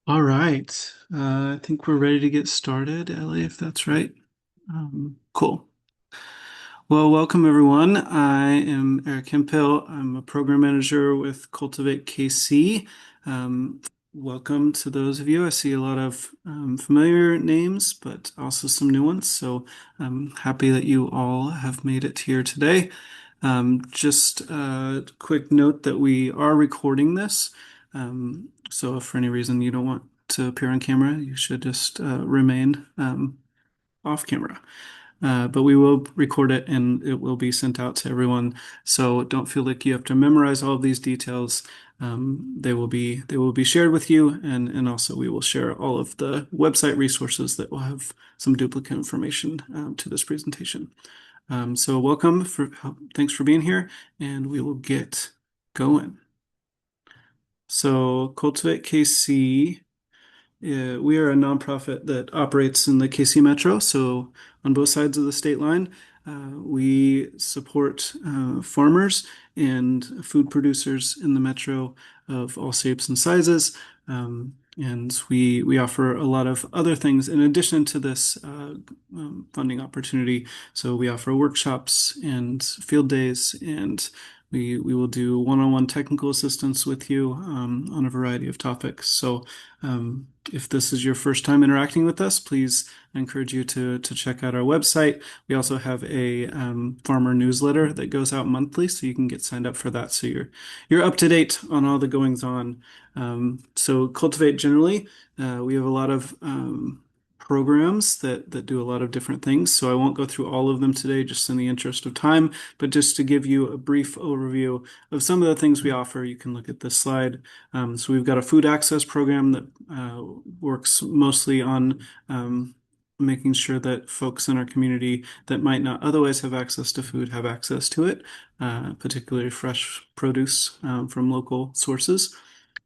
All right. I think we're ready to get started, Ellie, if that's right. Cool. Well, welcome everyone. I am Eric Hemphill. I'm a program manager with Cultivate KC. Um, Welcome to those of you. I see a lot of familiar names, but also some new ones. So I'm happy that you all have made it here today. Just a quick note that we are recording this. So if for any reason you don't want to appear on camera, you should just remain off camera. But we will record it and it will be sent out to everyone. So don't feel like you have to memorize all of these details. They will be shared with you, and also we will share all of the website resources that will have some duplicate information to this presentation. So welcome thanks for being here, and we will get going. So Cultivate KC, we are a nonprofit that operates in the KC Metro, so on both sides of the state line. We support farmers and food producers in the metro of all shapes and sizes. And we offer a lot of other things in addition to this funding opportunity. So we offer workshops and field days, and we will do one-on-one technical assistance with you on a variety of topics. So if this is your first time interacting with us, please I encourage you to check out our website. We also have a farmer newsletter that goes out monthly, so you can get signed up for that. So you're up to date on all the goings on. So Cultivate generally, we have a lot of programs that do a lot of different things. So I won't go through all of them today, just in the interest of time. But just to give you a brief overview of some of the things we offer, you can look at this slide. So we've got a food access program that works mostly on making sure that folks in our community that might not otherwise have access to food have access to it, particularly fresh produce from local sources.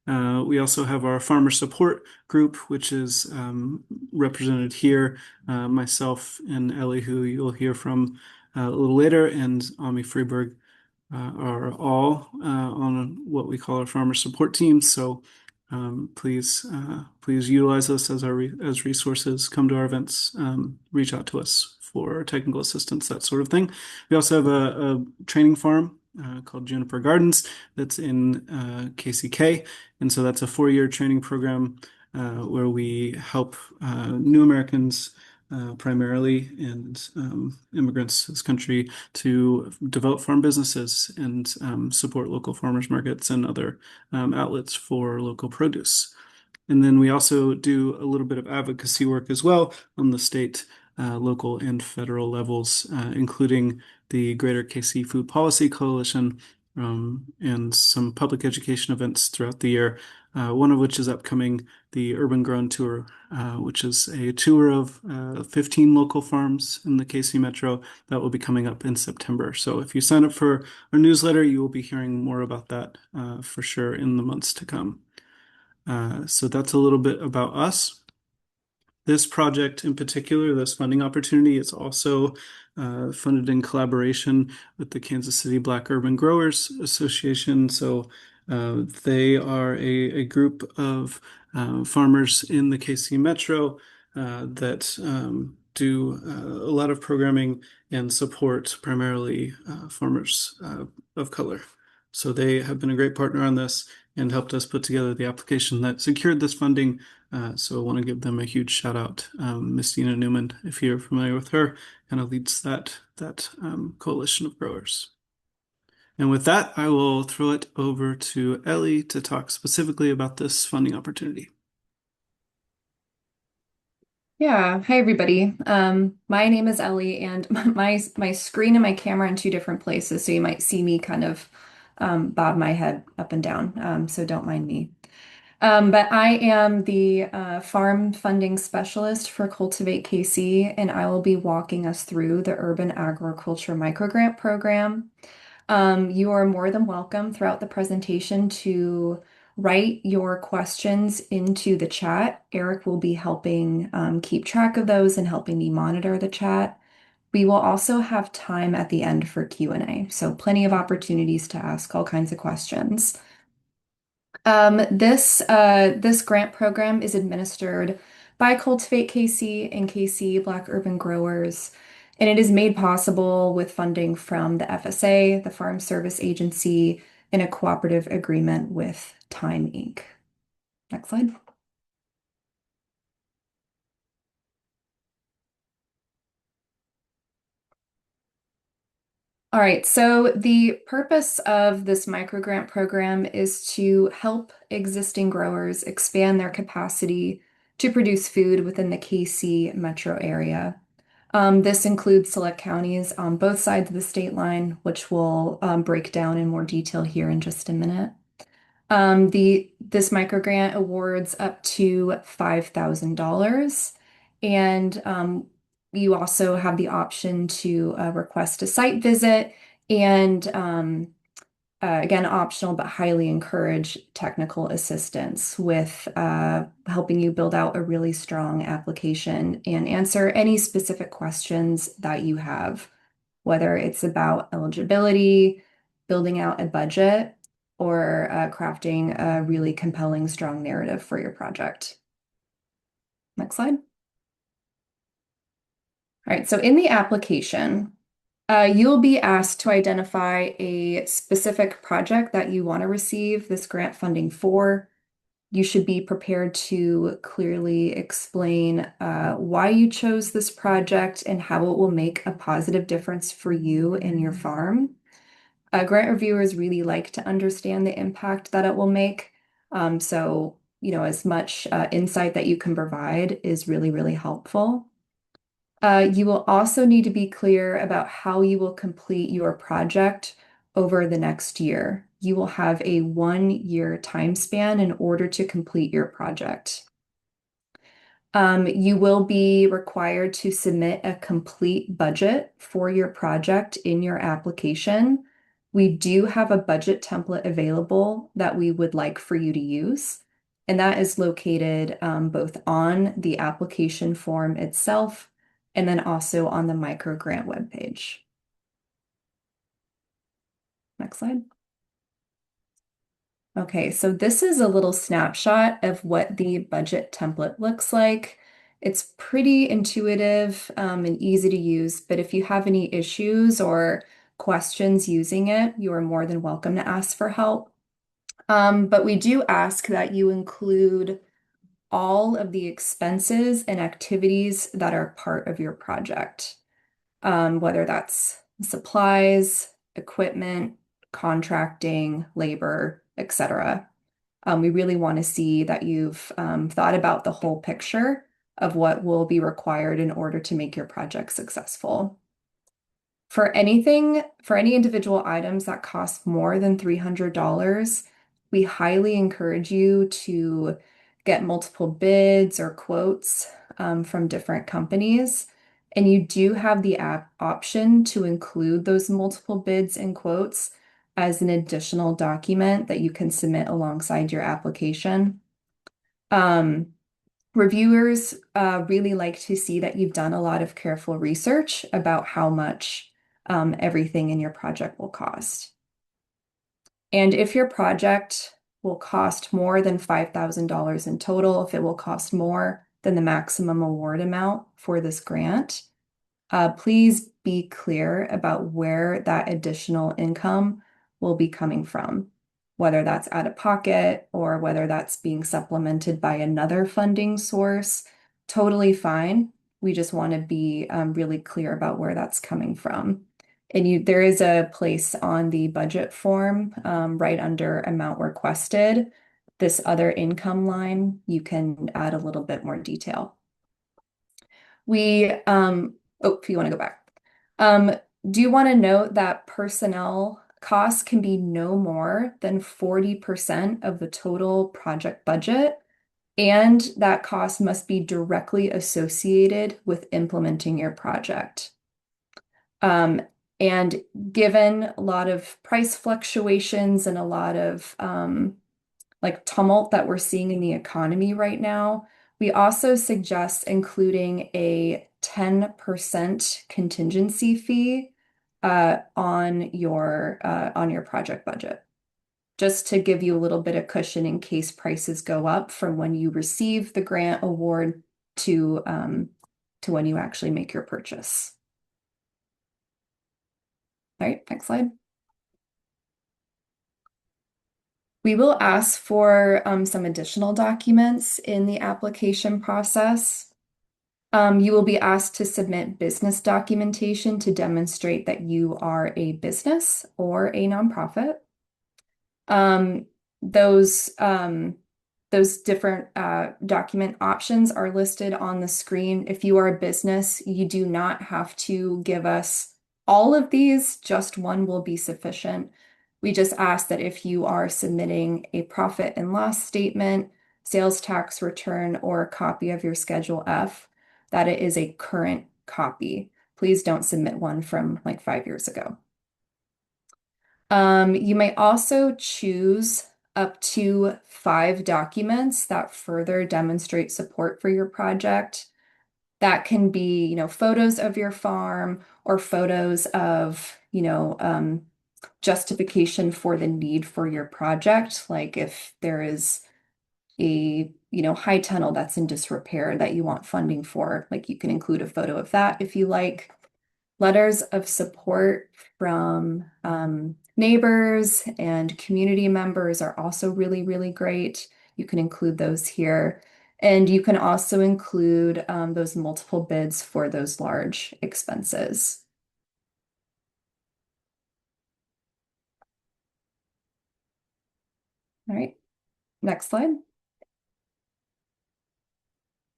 We also have our farmer support group, which is represented here. Myself and Ellie, who you'll hear from a little later, and Ami Freeberg are all on what we call our farmer support team. So please utilize us as resources. Come to our events. Reach out to us for technical assistance, that sort of thing. We also have a training farm called Juniper Gardens that's in KCK, and so that's a 4-year training program where we help new Americans primarily and immigrants to this country to develop farm businesses and support local farmers markets and other outlets for local produce. And then we also do a little bit of advocacy work as well on the state, local, and federal levels, including the Greater KC Food Policy Coalition, and some public education events throughout the year, one of which is upcoming, the Urban Grown Tour, which is a tour of 15 local farms in the KC Metro that will be coming up in September. So if you sign up for our newsletter, you will be hearing more about that for sure in the months to come. So that's a little bit about us. This project in particular, this funding opportunity, is also funded in collaboration with the Kansas City Black Urban Growers Association. So they are a group of farmers in the KC Metro that do a lot of programming and support primarily farmers of color. So they have been a great partner on this and helped us put together the application that secured this funding. So I want to give them a huge shout out. Miss Dina Newman, if you're familiar with her, kind of leads that coalition of growers. And with that, I will throw it over to Ellie to talk specifically about this funding opportunity. Yeah, hi everybody. My name is Ellie, and my screen and my camera are in two different places, so you might see me kind of bob my head up and down. So don't mind me. But I am the farm funding specialist for Cultivate KC, and I will be walking us through the Urban Agriculture Microgrant Program. You are more than welcome throughout the presentation to write your questions into the chat. Eric will be helping keep track of those and helping me monitor the chat. We will also have time at the end for Q&A, so plenty of opportunities to ask all kinds of questions. This grant program is administered by Cultivate KC and KC Black Urban Growers, and it is made possible with funding from the FSA, the Farm Service Agency, in a cooperative agreement with Time Inc. Next slide. All right, so the purpose of this microgrant program is to help existing growers expand their capacity to produce food within the KC metro area. This includes select counties on both sides of the state line, which we'll break down in more detail here in just a minute. This microgrant awards up to $5,000, and you also have the option to request a site visit and again, optional but highly encourage technical assistance with helping you build out a really strong application and answer any specific questions that you have, whether it's about eligibility, building out a budget, or crafting a really compelling, strong narrative for your project. Next slide. All right, so in the application, you'll be asked to identify a specific project that you want to receive this grant funding for. You should be prepared to clearly explain why you chose this project and how it will make a positive difference for you and your farm. Grant reviewers really like to understand the impact that it will make. So, as much insight that you can provide is really, really helpful. You will also need to be clear about how you will complete your project over the next year. You will have a 1 year time span in order to complete your project. You will be required to submit a complete budget for your project in your application. We do have a budget template available that we would like for you to use, and that is located both on the application form itself and then also on the microgrant webpage. Next slide. Okay, so this is a little snapshot of what the budget template looks like. It's pretty intuitive and easy to use, but if you have any issues or questions using it, you are more than welcome to ask for help. But we do ask that you include all of the expenses and activities that are part of your project, whether that's supplies, equipment, contracting, labor, etc. We really want to see that you've thought about the whole picture of what will be required in order to make your project successful. For any individual items that cost more than $300, we highly encourage you to get multiple bids or quotes from different companies. And you do have the option to include those multiple bids and quotes as an additional document that you can submit alongside your application. Reviewers really like to see that you've done a lot of careful research about how much everything in your project will cost. And if your project will cost more than $5,000 in total, if it will cost more than the maximum award amount for this grant, please be clear about where that additional income will be coming from, whether that's out of pocket or whether that's being supplemented by another funding source. Totally fine. We just want to be really clear about where that's coming from. And there is a place on the budget form right under amount requested. This other income line, you can add a little bit more detail. If you want to go back. Do you want to note that personnel costs can be no more than 40% of the total project budget, and that cost must be directly associated with implementing your project. And given a lot of price fluctuations and a lot of like tumult that we're seeing in the economy right now, we also suggest including a 10% contingency fee on your project budget. just to give you a little bit of cushion in case prices go up from when you receive the grant award to when you actually make your purchase. All right, next slide. We will ask for some additional documents in the application process. You will be asked to submit business documentation to demonstrate that you are a business or a nonprofit. Um, those those different document options are listed on the screen. If you are a business, you do not have to give us all of these, just one will be sufficient. We just ask that if you are submitting a profit and loss statement, sales tax return, or a copy of your Schedule F, that it is a current copy. Please don't submit one from like 5 years ago. You may also choose up to 5 documents that further demonstrate support for your project. That can be, photos of your farm or photos of, justification for the need for your project. Like if there is a, high tunnel that's in disrepair that you want funding for, like you can include a photo of that if you like. Letters of support from neighbors and community members are also really, really great. You can include those here. And you can also include those multiple bids for those large expenses. All right, next slide.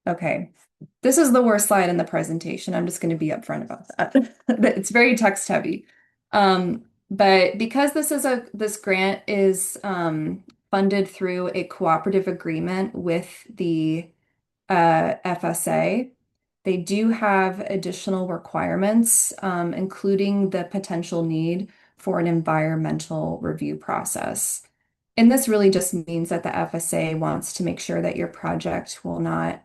Okay, this is the worst slide in the presentation. I'm just going to be upfront about that. It's very text heavy. But because this grant is funded through a cooperative agreement with the FSA, they do have additional requirements, including the potential need for an environmental review process. And this really just means that the FSA wants to make sure that your project will not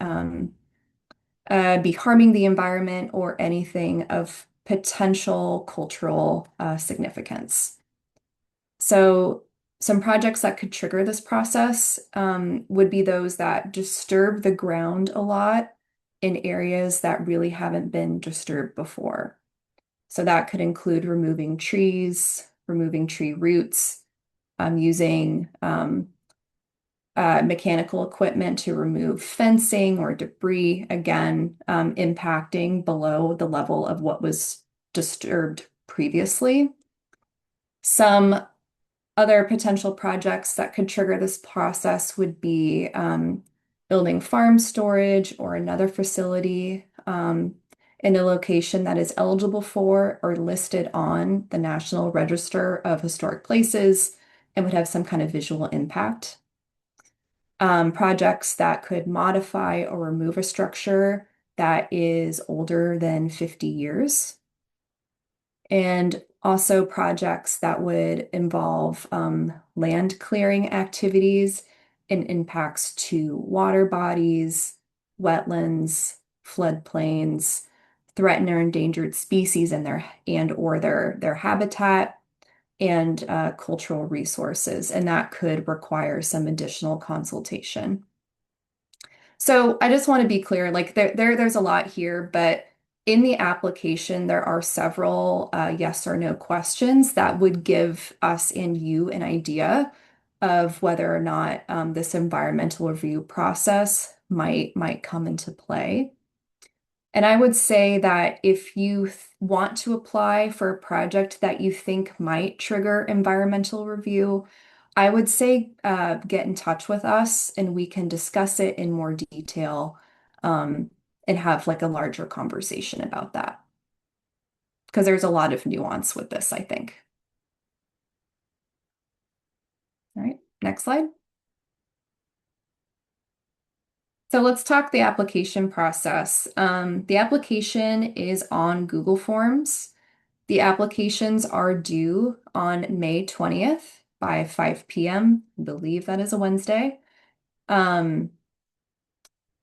be harming the environment or anything of potential cultural significance. So some projects that could trigger this process would be those that disturb the ground a lot in areas that really haven't been disturbed before. So that could include removing trees, removing tree roots, using mechanical equipment to remove fencing or debris, again, impacting below the level of what was disturbed previously. Some other potential projects that could trigger this process would be building farm storage or another facility in a location that is eligible for or listed on the National Register of Historic Places and would have some kind of visual impact. Projects that could modify or remove a structure that is older than 50 years. And also projects that would involve land clearing activities and impacts to water bodies, wetlands, floodplains, threatened or endangered species and their habitat, and cultural resources, and that could require some additional consultation. So I just want to be clear, like there's a lot here, but in the application, there are several yes or no questions that would give us and you an idea of whether or not this environmental review process might come into play. And I would say that if you want to apply for a project that you think might trigger environmental review, I would say get in touch with us and we can discuss it in more detail and have like a larger conversation about that. Because there's a lot of nuance with this, I think. All right, next slide. So let's talk the application process. The application is on Google Forms. The applications are due on May 20th by 5 p.m. I believe that is a Wednesday. There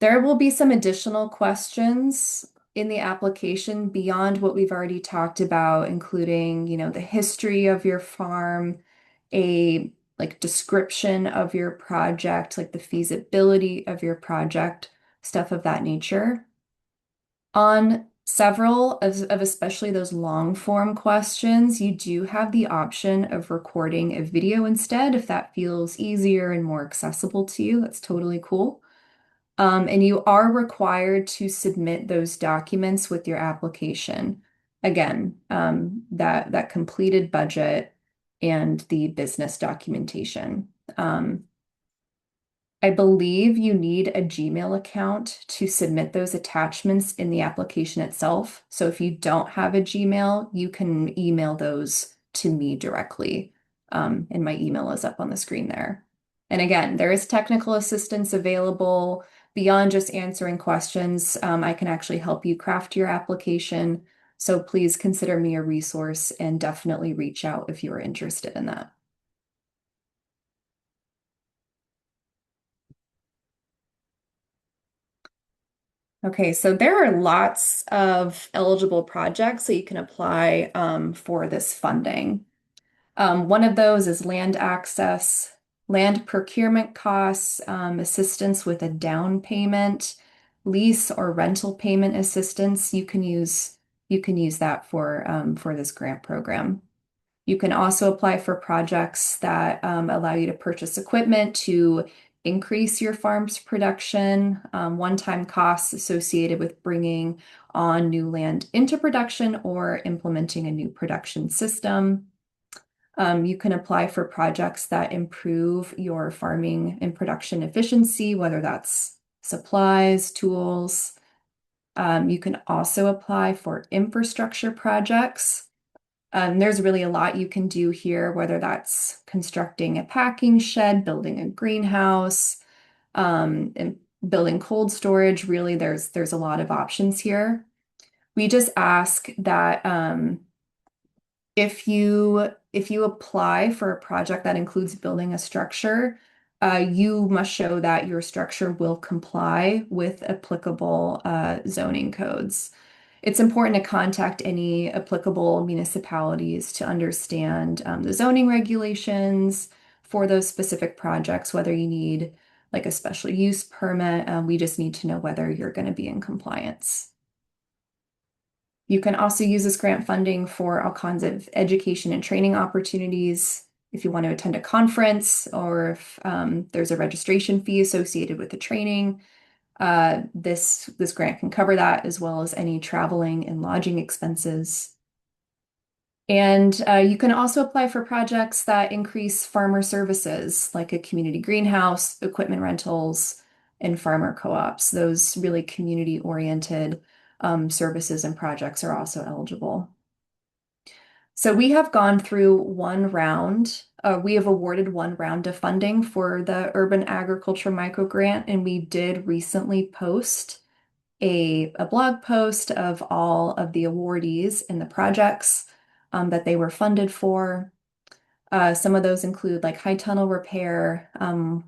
will be some additional questions in the application beyond what we've already talked about, including, the history of your farm, a like description of your project, like the feasibility of your project, stuff of that nature. On several of especially those long form questions, you do have the option of recording a video instead if that feels easier and more accessible to you. That's totally cool. And you are required to submit those documents with your application. Again, that completed budget and the business documentation. I believe you need a Gmail account to submit those attachments in the application itself. So if you don't have a Gmail, you can email those to me directly. And my email is up on the screen there. And again, there is technical assistance available beyond just answering questions. I can actually help you craft your application. So please consider me a resource and definitely reach out if you are interested in that. Okay, so there are lots of eligible projects that you can apply for this funding. One of those is land access, land procurement costs, assistance with a down payment, lease or rental payment assistance. You can use that for this grant program. You can also apply for projects that allow you to purchase equipment to increase your farm's production, one-time costs associated with bringing on new land into production or implementing a new production system. You can apply for projects that improve your farming and production efficiency, whether that's supplies, tools. You can also apply for infrastructure projects. There's really a lot you can do here, whether that's constructing a packing shed, building a greenhouse, and building cold storage. Really, there's a lot of options here. We just ask that if you apply for a project that includes building a structure, you must show that your structure will comply with applicable zoning codes. It's important to contact any applicable municipalities to understand the zoning regulations for those specific projects, whether you need like a special use permit. We just need to know whether you're going to be in compliance. You can also use this grant funding for all kinds of education and training opportunities. If you want to attend a conference or if there's a registration fee associated with the training, this grant can cover that as well as any traveling and lodging expenses. And you can also apply for projects that increase farmer services, like a community greenhouse, equipment rentals, and farmer co-ops. Those really community-oriented services and projects are also eligible. So we have gone through one round. We have awarded one round of funding for the Urban Agriculture Micro Grant, and we did recently post a blog post of all of the awardees and the projects that they were funded for. Some of those include like high tunnel repair.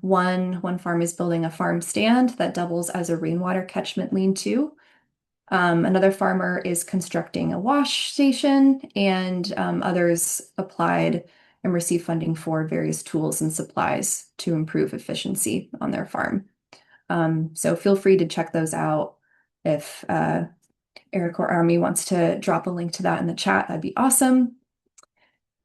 One farm is building a farm stand that doubles as a rainwater catchment lean-to. Another farmer is constructing a wash station, and others applied and received funding for various tools and supplies to improve efficiency on their farm. So feel free to check those out. If Eric or Army wants to drop a link to that in the chat, that'd be awesome.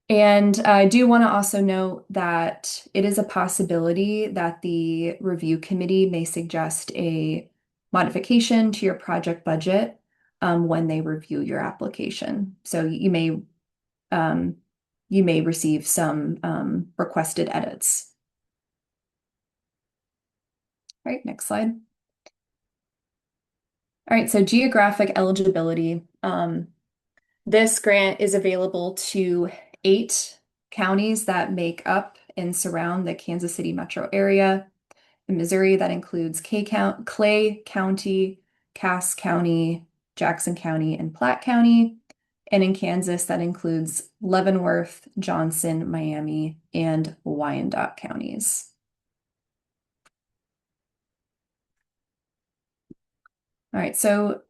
And I do want to also note that it is a possibility that the review committee may suggest a modification to your project budget when they review your application. So you may receive some requested edits. All right, next slide. All right, so geographic eligibility. This grant is available to 8 counties that make up and surround the Kansas City metro area. In Missouri, that includes Clay County, Cass County, Jackson County, and Platte County. And in Kansas, that includes Leavenworth, Johnson, Miami, and Wyandotte counties. All right, so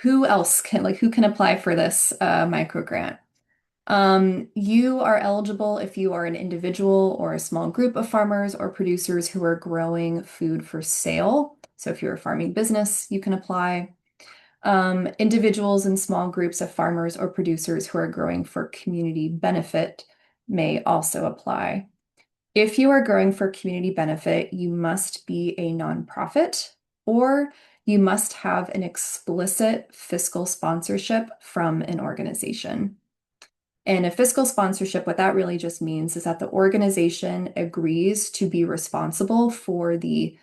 who can apply for this micro grant? You are eligible if you are an individual or a small group of farmers or producers who are growing food for sale. So if you're a farming business, you can apply. Individuals and small groups of farmers or producers who are growing for community benefit may also apply. If you are growing for community benefit, you must be a nonprofit or you must have an explicit fiscal sponsorship from an organization. And a fiscal sponsorship, what that really just means is that the organization agrees to be responsible for the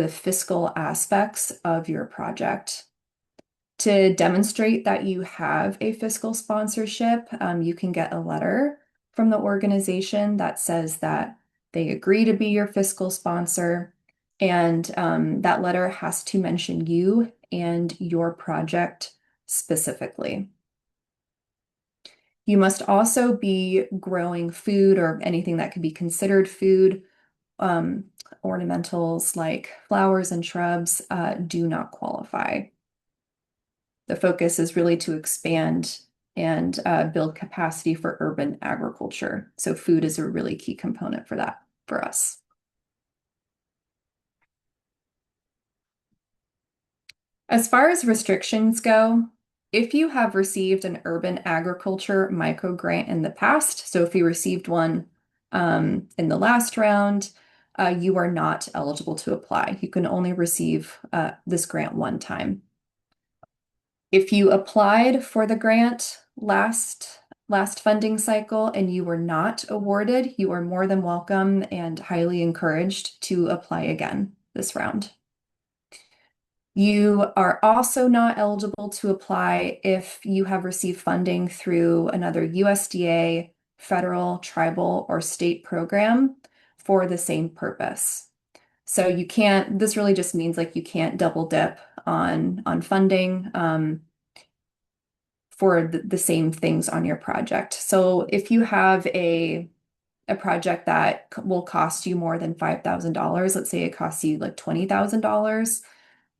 fiscal aspects of your project. To demonstrate that you have a fiscal sponsorship, you can get a letter from the organization that says that they agree to be your fiscal sponsor, and that letter has to mention you and your project specifically. You must also be growing food or anything that could be considered food. Ornamentals like flowers and shrubs do not qualify. The focus is really to expand and build capacity for urban agriculture. So food is a really key component for that for us. As far as restrictions go, if you have received an urban agriculture micro grant in the past, so if you received one in the last round, you are not eligible to apply. You can only receive this grant one time. If you applied for the grant last funding cycle and you were not awarded, you are more than welcome and highly encouraged to apply again this round. You are also not eligible to apply if you have received funding through another USDA, federal, tribal, or state program for the same purpose. So you can't, this really just means like you can't double dip on funding for the same things on your project. So if you have a project that will cost you more than $5,000, let's say it costs you like $20,000,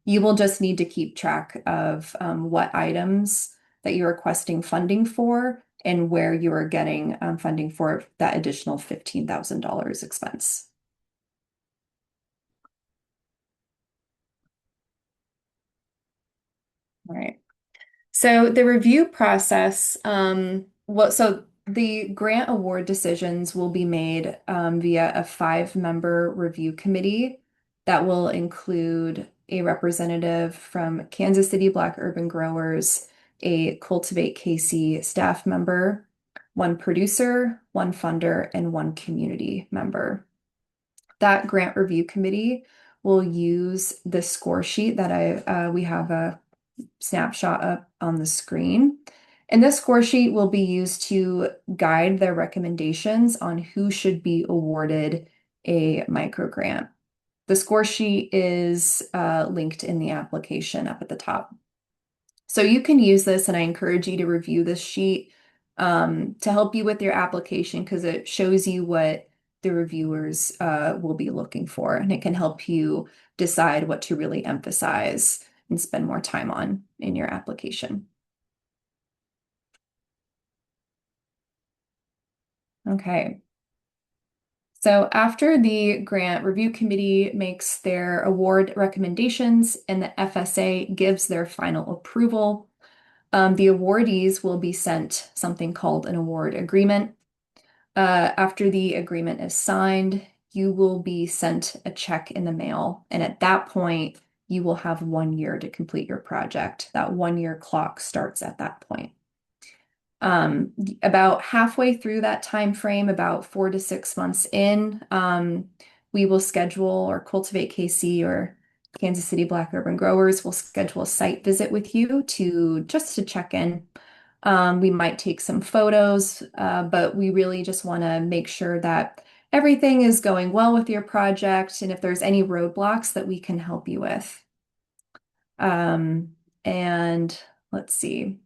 you will just need to keep track of what items that you're requesting funding for and where you are getting funding for that additional $15,000 expense. All right. So the review process, so the grant award decisions will be made via a 5-member review committee that will include a representative from Kansas City Black Urban Growers, a Cultivate KC staff member, one producer, one funder, and one community member. That grant review committee will use the score sheet that we have a snapshot up on the screen. And this score sheet will be used to guide their recommendations on who should be awarded a micro grant. The score sheet is linked in the application up at the top. So you can use this, and I encourage you to review this sheet to help you with your application because it shows you what the reviewers will be looking for, and it can help you decide what to really emphasize and spend more time on in your application. Okay. So after the grant review committee makes their award recommendations and the FSA gives their final approval, the awardees will be sent something called an award agreement. After the agreement is signed, you will be sent a check in the mail. And at that point, you will have 1 year to complete your project. That 1-year clock starts at that point. About halfway through that time frame, about 4 to 6 months in, we will schedule, or Cultivate KC or Kansas City Black Urban Growers will schedule a site visit with you just to check in. We might take some photos, but we really just want to make sure that everything is going well with your project and if there's any roadblocks that we can help you with. And let's see.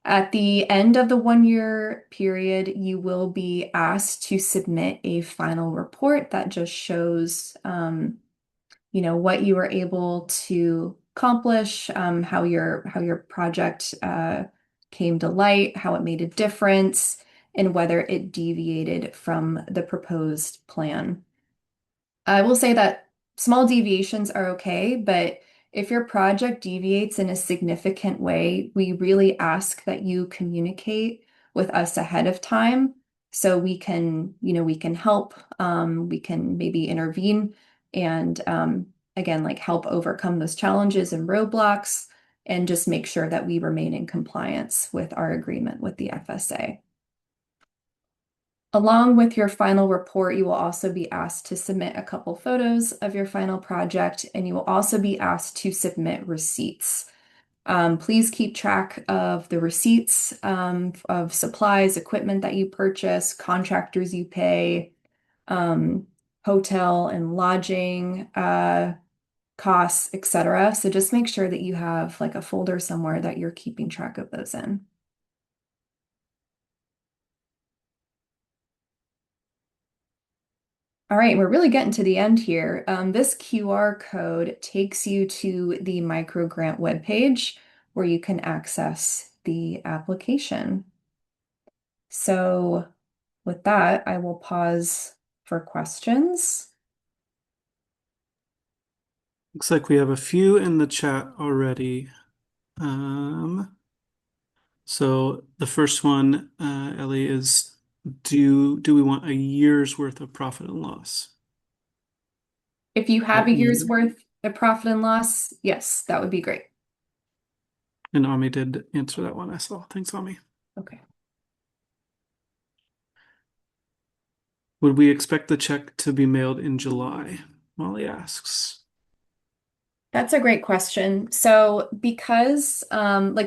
At the end of the 1-year period, you will be asked to submit a final report that just shows, what you were able to accomplish, how your project came to light, how it made a difference, and whether it deviated from the proposed plan. I will say that small deviations are okay, but if your project deviates in a significant way, we really ask that you communicate with us ahead of time so we can, we can help, we can maybe intervene and again, like help overcome those challenges and roadblocks and just make sure that we remain in compliance with our agreement with the FSA. Along with your final report, you will also be asked to submit a couple photos of your final project, and you will also be asked to submit receipts. Please keep track of the receipts of supplies, equipment that you purchase, contractors you pay, um, hotel and lodging costs, etc. So just make sure that you have like a folder somewhere that you're keeping track of those in. All right, we're really getting to the end here. This QR code takes you to the microgrant webpage where you can access the application. So with that, I will pause for questions. Looks like we have a few in the chat already. So the first one, Ellie, is do we want a year's worth of profit and loss? If you have Or a year's even? worth of profit and loss, yes, that would be great. And Ami did answer that one, I saw. Thanks, Ami. Okay. Would we expect the check to be mailed in July? Molly asks. That's a great question. So because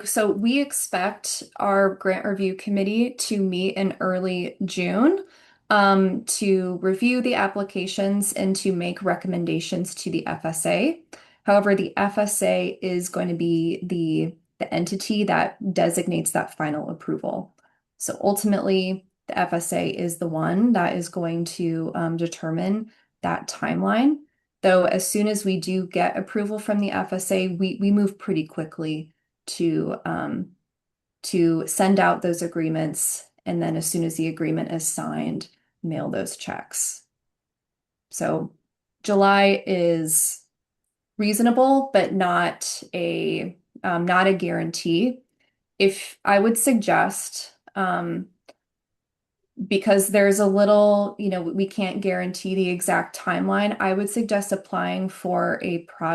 so we expect our grant review committee to meet in early June to review the applications and to make recommendations to the FSA. However, the FSA is going to be the entity that designates that final approval. So ultimately, the FSA is the one that is going to determine that timeline. Though as soon as we do get approval from the FSA, we move pretty quickly to send out those agreements, and then as soon as the agreement is signed, mail those checks. So July is reasonable, but not a guarantee. If I would suggest, because there's a little, we can't guarantee the exact timeline. I would suggest applying for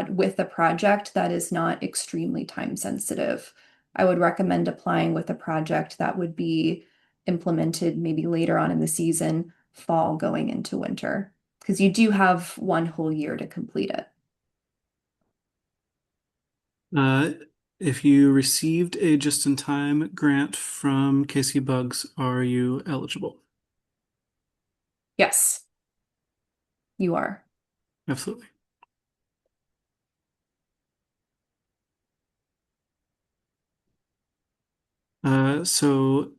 with a project that is not extremely time sensitive. I would recommend applying with a project that would be implemented maybe later on in the season, fall going into winter, because you do have one whole year to complete it. Uh, if you received a just-in-time grant from Casey Bugs, are you eligible? Yes, you are. Absolutely. So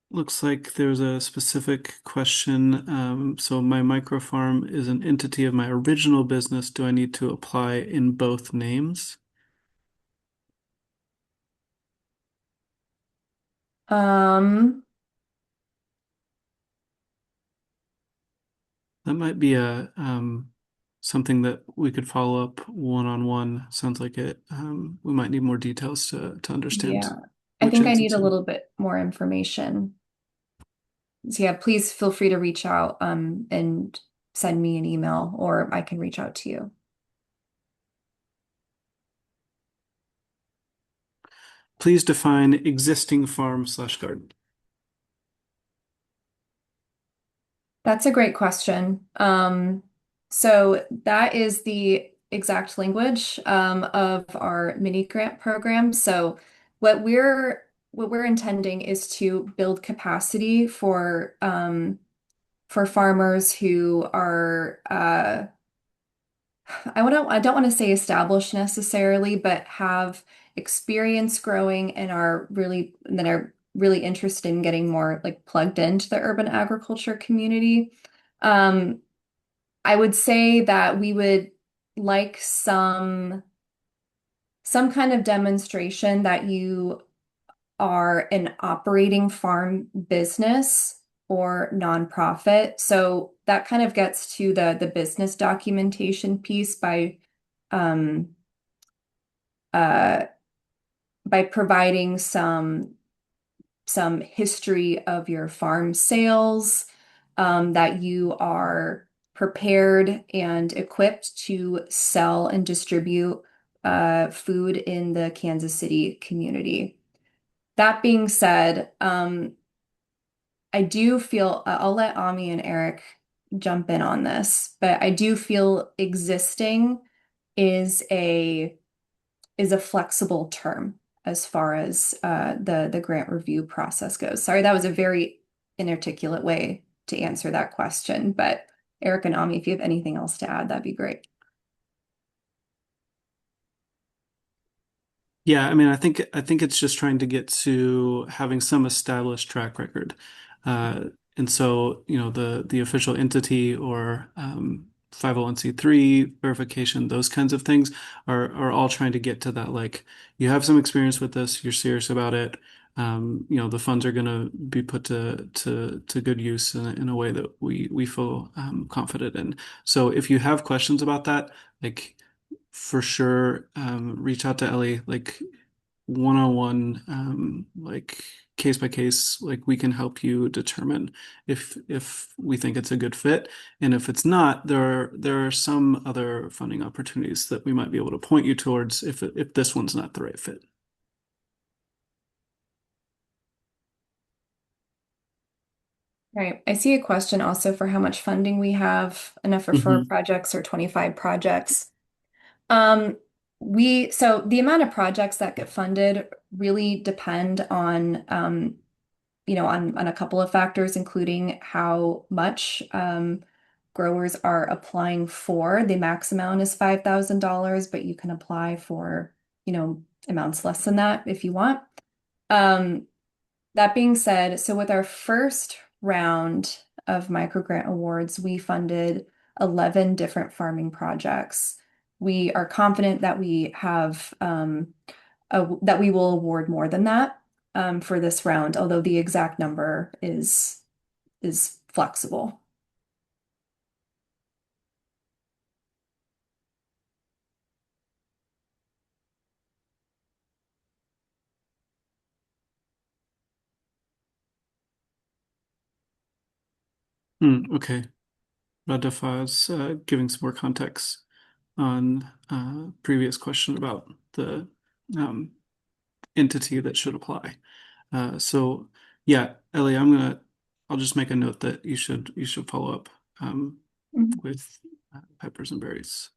looks like there's a specific question. So my microfarm is an entity of my original business. Do I need to apply in both names? Um, That might be a something that we could follow up one-on-one. Sounds like it. We might need more details to understand yeah, I which think I need a entity. little bit more information. So yeah, please feel free to reach out and send me an email or I can reach out to you. Please define existing farm/garden. That's a great question. So that is the exact language of our mini grant program. So what we're intending is to build capacity for farmers who are I don't want to say established necessarily, but have experience growing and are really interested in getting more like plugged into the urban agriculture community. Um, I would say that we would like some kind of demonstration that you are an operating farm business or nonprofit. So that kind of gets to the business documentation piece um, uh, by providing some history of your farm sales, that you are prepared and equipped to sell and distribute food in the Kansas City community. That being said, I do feel I'll let Ami and Eric jump in on this, but I do feel existing is a flexible term as far as the grant review process goes. Sorry, that was a very inarticulate way to answer that question, but Eric and Ami, if you have anything else to add, that'd be great. Yeah, I mean, I think it's just trying to get to having some established track record. Uh, and so, the official entity or 501(c)(3 verification, those kinds of things are all trying to get to that, like, you have some experience with this, you're serious about it. The funds are going to be put to good use in a way that we feel confident in. So if you have questions about that, like, for sure, reach out to Ellie, like, one-on-one, like, case by case, like, we can help you determine if we think it's a good fit. And if it's not, there are some other funding opportunities that we might be able to point you towards if this one's not the right fit. Right. I see a question also for how much funding we have, enough for 4 projects or 25 projects. Um, so the amount of projects that get funded really depend on, on a couple of factors, including how much growers are applying for. The max amount is $5,000, but you can apply for, amounts less than that if you want. Um, that being said, so with our first round of microgrant awards, we funded 11 different farming projects. We are confident that we have that we will award more than that for this round, although the exact number is flexible. Okay. Radha is giving some more context on previous question about the um, entity that should apply. So yeah, Ellie, I'll just make a note that you should follow up um, Mhm. with peppers and berries,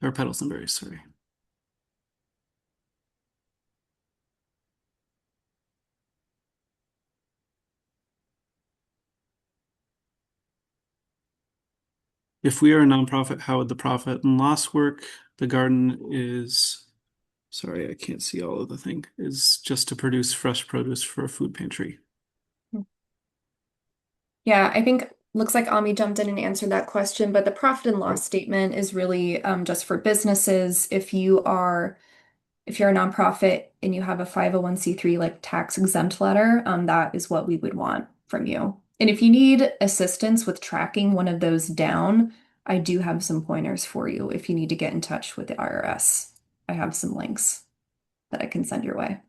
or petals and berries, sorry. If we are a nonprofit, how would the profit and loss work? The garden is, sorry, I can't see all of the thing, is just to produce fresh produce for a food pantry. Yeah, I think looks like Ami jumped in and answered that question, but the profit and loss statement is really just for businesses. If you're a nonprofit and you have a 501(c)(3 like tax exempt letter, that is what we would want from you. And if you need assistance with tracking one of those down, I do have some pointers for you if you need to get in touch with the IRS. I have some links that I can send your way.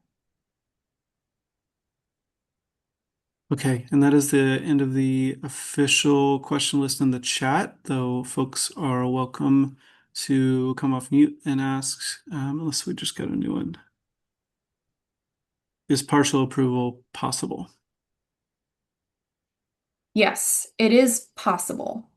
Okay, and that is the end of the official question list in the chat, though folks are welcome to come off mute and ask, unless we just got a new one. Is partial approval possible? Yes, it is possible.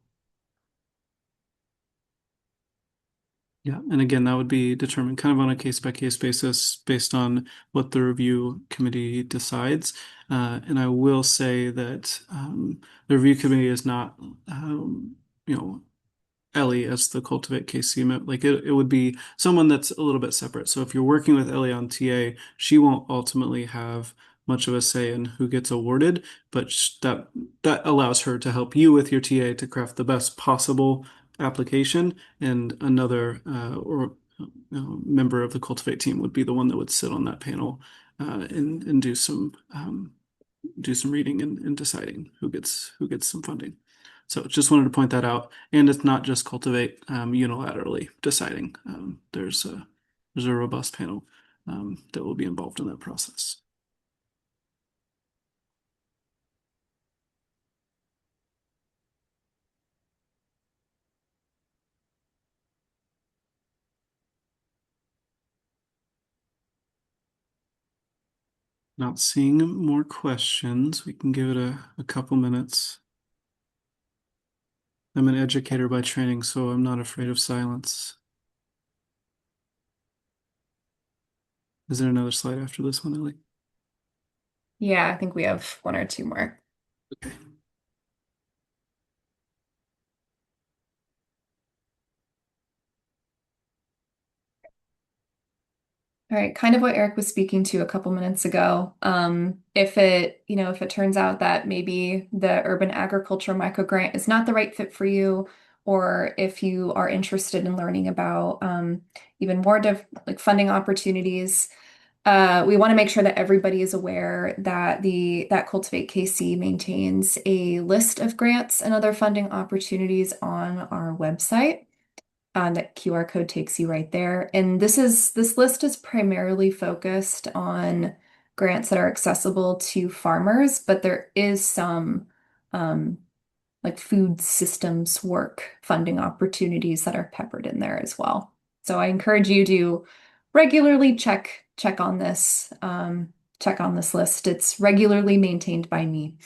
Yeah, and again, that would be determined kind of on a case-by-case basis based on what the review committee decides. And I will say that the review committee is not, you know, Ellie as the Cultivate KC like it would be someone that's a little bit separate. So if you're working with Ellie on TA, she won't ultimately have much of a say in who gets awarded, but that allows her to help you with your TA to craft the best possible application. And another or member of the Cultivate team would be the one that would sit on that panel and do some reading and deciding who gets some funding. So just wanted to point that out. And it's not just Cultivate unilaterally deciding. There's a robust panel that will be involved in that process. Not seeing more questions. We can give it a couple minutes. I'm an educator by training, so I'm not afraid of silence. Is there another slide after this one, Ellie? Yeah, I think we have one or two more. Okay. All right, kind of what Eric was speaking to a couple minutes ago. If if it turns out that maybe the urban agriculture microgrant is not the right fit for you, or if you are interested in learning about even more like funding opportunities, we want to make sure that everybody is aware that that Cultivate KC maintains a list of grants and other funding opportunities on our website. That QR code takes you right there. And this list is primarily focused on grants that are accessible to farmers, but there is some um, like food systems work funding opportunities that are peppered in there as well. So I encourage you to regularly check on this list. It's regularly maintained by me.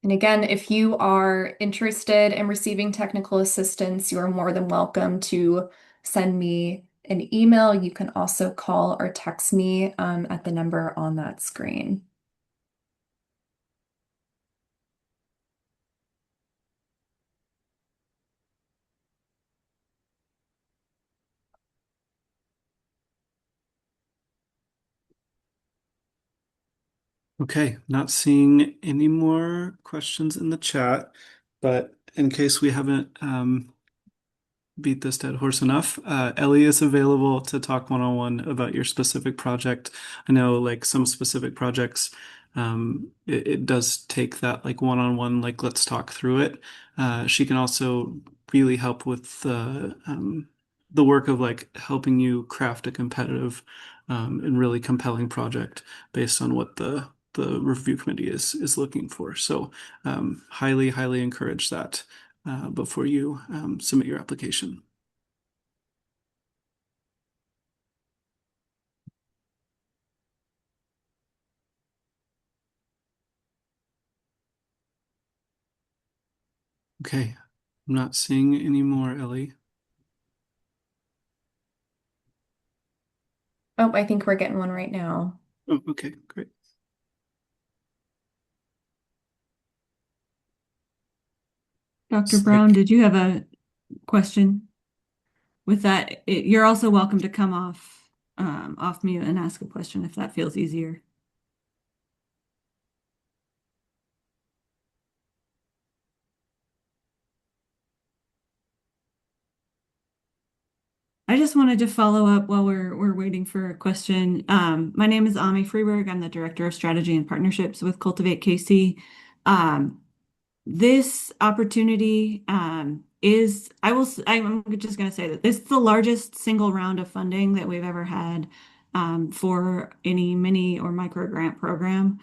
And again, if you are interested in receiving technical assistance, you are more than welcome to send me an email. You can also call or text me at the number on that screen. Okay, not seeing any more questions in the chat, but in case we haven't beat this dead horse enough, Ellie is available to talk one-on-one about your specific project. I know like some specific projects, it does take that like one-on-one, like let's talk through it. She can also really help with the work of like helping you craft a competitive and really compelling project based on what the review committee is looking for. So highly encourage that before you submit your application. Okay, I'm not seeing any more, Ellie. Oh, I think we're getting one right now. Oh, okay, great. Dr. It's Brown, like, did you have a question? With that, you're also welcome to come off mute and ask a question if that feels easier. I just wanted to follow up while we're waiting for a question. My name is Ami Freeberg. I'm the Director of Strategy and Partnerships with Cultivate KC. This opportunity I'm just going to say that this is the largest single round of funding that we've ever had for any mini or micro grant program.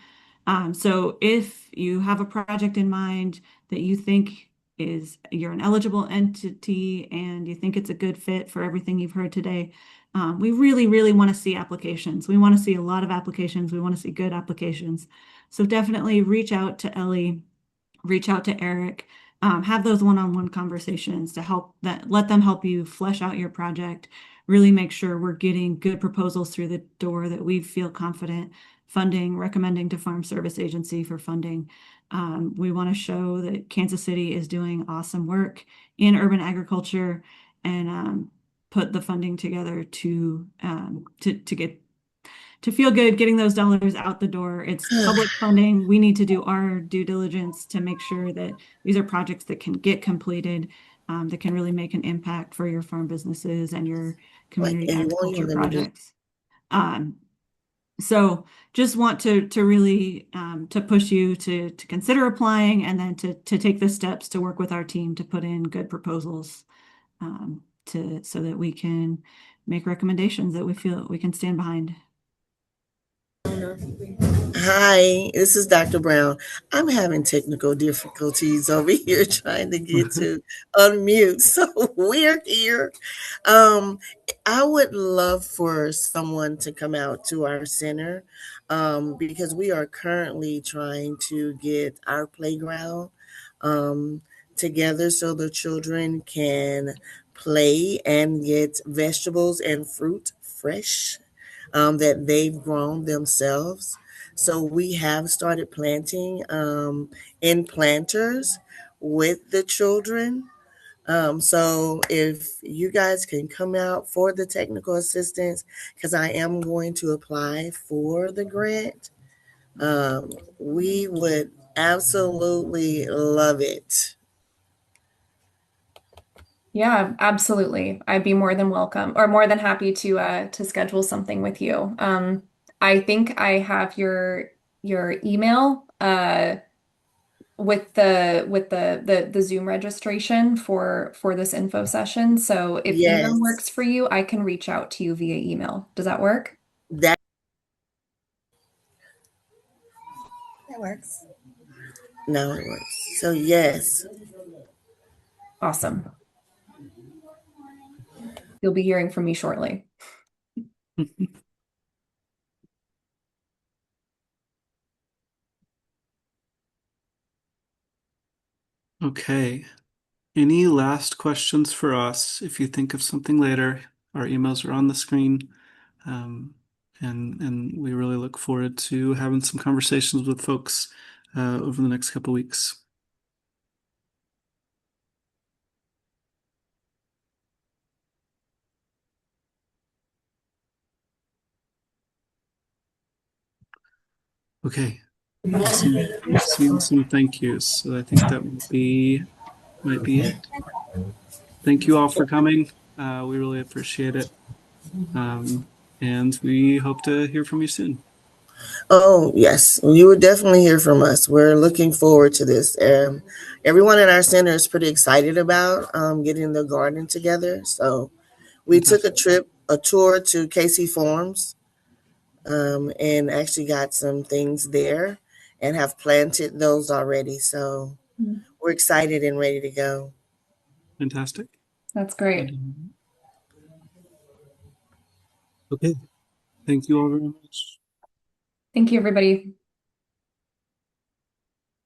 So if you have a project in mind that you think you're an eligible entity and you think it's a good fit for everything you've heard today, we really want to see applications. We want to see a lot of applications. We want to see good applications. So definitely reach out to Ellie, reach out to Eric, have those one-on-one conversations to let them help you flesh out your project, really make sure we're getting good proposals through the door that we feel confident recommending to Farm Service Agency for funding. We want to show that Kansas City is doing awesome work in urban agriculture and put the funding together to get to feel good getting those dollars out the door. It's public funding. We need to do our due diligence to make sure that these are projects that can get completed, that can really make an impact for your farm businesses and your Like, community and you won't agriculture even let me do. projects. So just want to really to push you to consider applying and then to take the steps to work with our team to put in good proposals to so that we can make recommendations that we feel we can stand behind. Hi, this is Dr. Brown. I'm having technical difficulties over here trying to get to unmute. So we're here. Um, I would love for someone to come out to our center because we are currently trying to get our playground um, together so the children can play and get vegetables and fruit fresh that they've grown themselves. So we have started planting in planters with the children. So if you guys can come out for the technical assistance, because I am going to apply for the grant, we would absolutely love it. Yeah, absolutely. I'd be more than welcome or more than happy to schedule something with you. I think I have your email with the Zoom registration for this info session. So if email Yes, works for you, I can reach out to you via email. Does that work? that works. No, it works. So yes. Awesome. You'll be hearing from me shortly. Okay. Any last questions for us? If you think of something later, our emails are on the screen. Um, and we really look forward to having some conversations with folks over the next couple weeks. Okay. Seeing some thank yous. So I think that might be it. Thank you all for coming. We really appreciate it. And we hope to hear from you soon. Oh, yes. You would definitely hear from us. We're looking forward to this. Everyone at our center is pretty excited about getting the garden together. So we took a tour to Casey Farms, and actually got some things there and have planted those already. So we're excited and ready to go. Fantastic. That's great. Okay. Thank you all very much. Thank you, everybody.